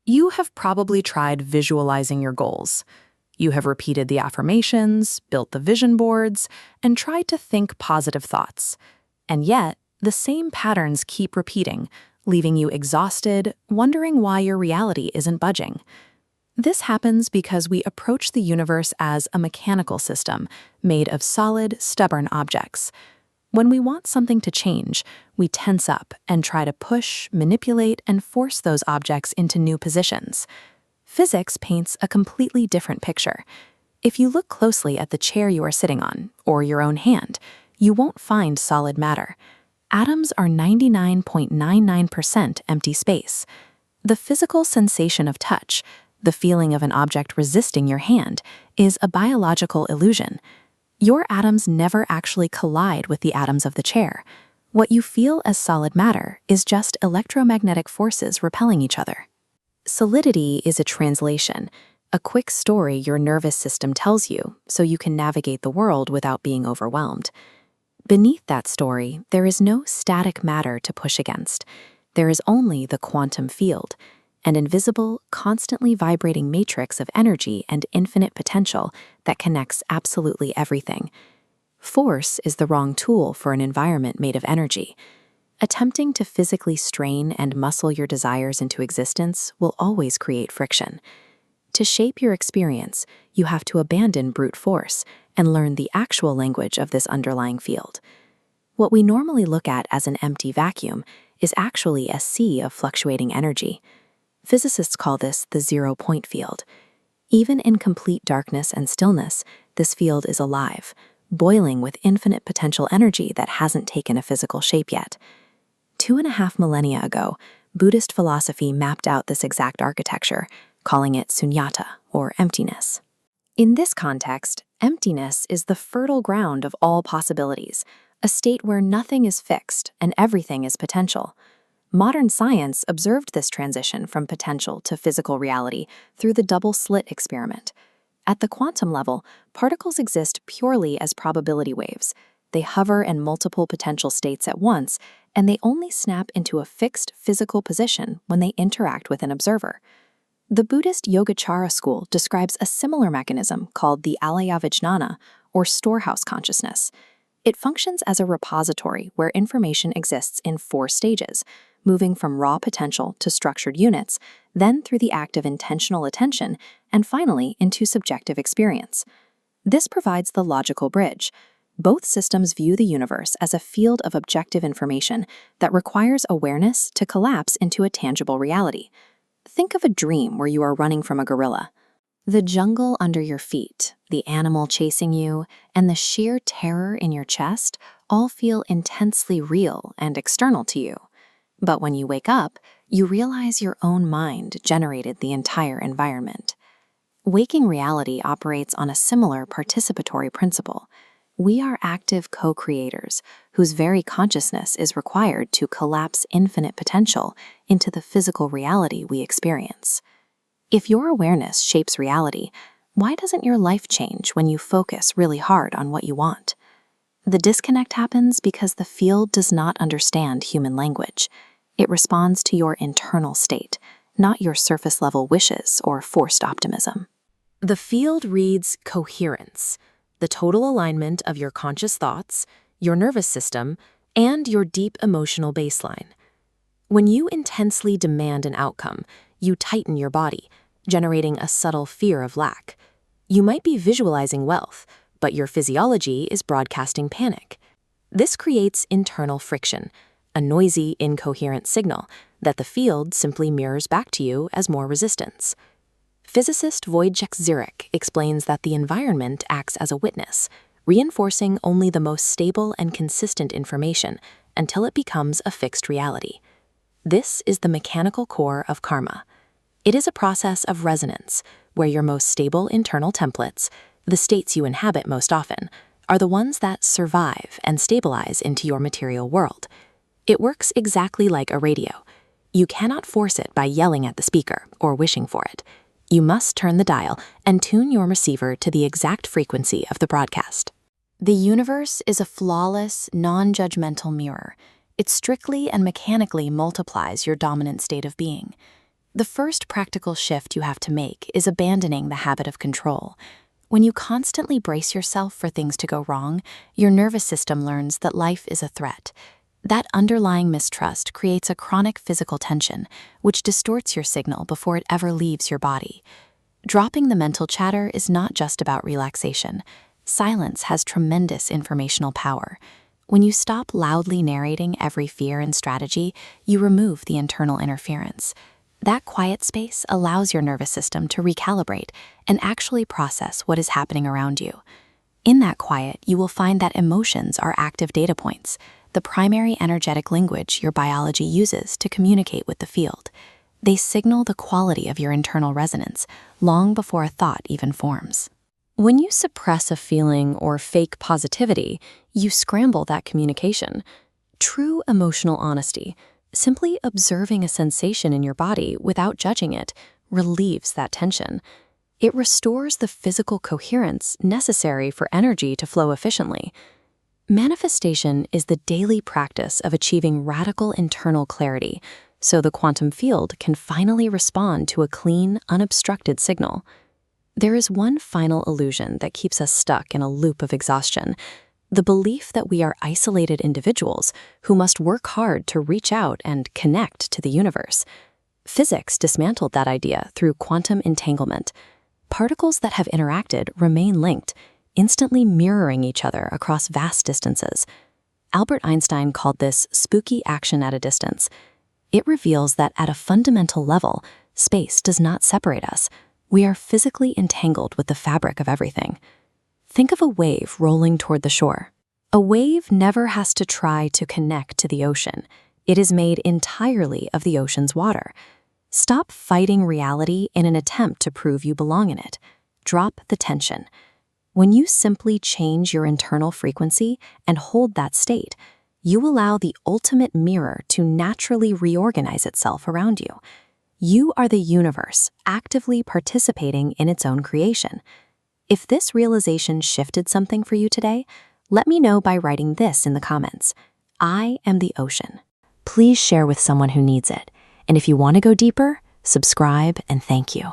You have probably tried visualizing your goals. You have repeated the affirmations, built the vision boards, and tried to think positive thoughts. And yet, the same patterns keep repeating, leaving you exhausted, wondering why your reality isn't budging. This happens because we approach the universe as a mechanical system made of solid, stubborn objects. When we want something to change, we tense up and try to push, manipulate, and force those objects into new positions. Physics paints a completely different picture. If you look closely at the chair you are sitting on, or your own hand, you won't find solid matter. Atoms are 99.99% empty space. The physical sensation of touch, the feeling of an object resisting your hand, is a biological illusion. Your atoms never actually collide with the atoms of the chair. What you feel as solid matter is just electromagnetic forces repelling each other. Solidity is a translation, a quick story your nervous system tells you so you can navigate the world without being overwhelmed. Beneath that story, there is no static matter to push against. There is only the quantum field, an invisible, constantly vibrating matrix of energy and infinite potential that connects absolutely everything. Force is the wrong tool for an environment made of energy. Attempting to physically strain and muscle your desires into existence will always create friction. To shape your experience, you have to abandon brute force and learn the actual language of this underlying field. What we normally look at as an empty vacuum is actually a sea of fluctuating energy. Physicists call this the zero-point field. Even in complete darkness and stillness, this field is alive, boiling with infinite potential energy that hasn't taken a physical shape yet. 2.5 millennia ago, Buddhist philosophy mapped out this exact architecture, calling it sunyata, or emptiness. In this context, emptiness is the fertile ground of all possibilities, a state where nothing is fixed and everything is potential. Modern science observed this transition from potential to physical reality through the double-slit experiment. At the quantum level, particles exist purely as probability waves. They hover in multiple potential states at once, and they only snap into a fixed physical position when they interact with an observer. The Buddhist Yogacara school describes a similar mechanism called the alaya vijnana, or storehouse consciousness. It functions as a repository where information exists in 4 stages, moving from raw potential to structured units, then through the act of intentional attention, and finally into subjective experience. This provides the logical bridge. Both systems view the universe as a field of objective information that requires awareness to collapse into a tangible reality. Think of a dream where you are running from a gorilla. The jungle under your feet, the animal chasing you, and the sheer terror in your chest all feel intensely real and external to you. But when you wake up, you realize your own mind generated the entire environment. Waking reality operates on a similar participatory principle. We are active co-creators whose very consciousness is required to collapse infinite potential into the physical reality we experience. If your awareness shapes reality, why doesn't your life change when you focus really hard on what you want? The disconnect happens because the field does not understand human language. It responds to your internal state, not your surface-level wishes or forced optimism. The field reads coherence, the total alignment of your conscious thoughts, your nervous system, and your deep emotional baseline. When you intensely demand an outcome, you tighten your body, generating a subtle fear of lack. You might be visualizing wealth, but your physiology is broadcasting panic. This creates internal friction, a noisy, incoherent signal that the field simply mirrors back to you as more resistance. Physicist Wojciech Zurek explains that the environment acts as a witness, reinforcing only the most stable and consistent information until it becomes a fixed reality. This is the mechanical core of karma. It is a process of resonance, where your most stable internal templates, the states you inhabit most often, are the ones that survive and stabilize into your material world. It works exactly like a radio. You cannot force it by yelling at the speaker or wishing for it. You must turn the dial and tune your receiver to the exact frequency of the broadcast. The universe is a flawless, non-judgmental mirror. It strictly and mechanically multiplies your dominant state of being. The first practical shift you have to make is abandoning the habit of control. When you constantly brace yourself for things to go wrong, your nervous system learns that life is a threat. That underlying mistrust creates a chronic physical tension, which distorts your signal before it ever leaves your body. Dropping the mental chatter is not just about relaxation. Silence has tremendous informational power. When you stop loudly narrating every fear and strategy, you remove the internal interference. That quiet space allows your nervous system to recalibrate and actually process what is happening around you. In that quiet, you will find that emotions are active data points, the primary energetic language your biology uses to communicate with the field. They signal the quality of your internal resonance long before a thought even forms. When you suppress a feeling or fake positivity, you scramble that communication. True emotional honesty, simply observing a sensation in your body without judging it, relieves that tension. It restores the physical coherence necessary for energy to flow efficiently. Manifestation is the daily practice of achieving radical internal clarity, so the quantum field can finally respond to a clean, unobstructed signal. There is one final illusion that keeps us stuck in a loop of exhaustion: the belief that we are isolated individuals who must work hard to reach out and connect to the universe. Physics dismantled that idea through quantum entanglement. Particles that have interacted remain linked, instantly mirroring each other across vast distances. Albert Einstein called this spooky action at a distance. It reveals that at a fundamental level, space does not separate us. We are physically entangled with the fabric of everything. Think of a wave rolling toward the shore. A wave never has to try to connect to the ocean. It is made entirely of the ocean's water. Stop fighting reality in an attempt to prove you belong in it. Drop the tension. When you simply change your internal frequency and hold that state, you allow the ultimate mirror to naturally reorganize itself around you. You are the universe actively participating in its own creation. If this realization shifted something for you today, let me know by writing this in the comments. I am the ocean. Please share with someone who needs it. And if you want to go deeper, subscribe and thank you.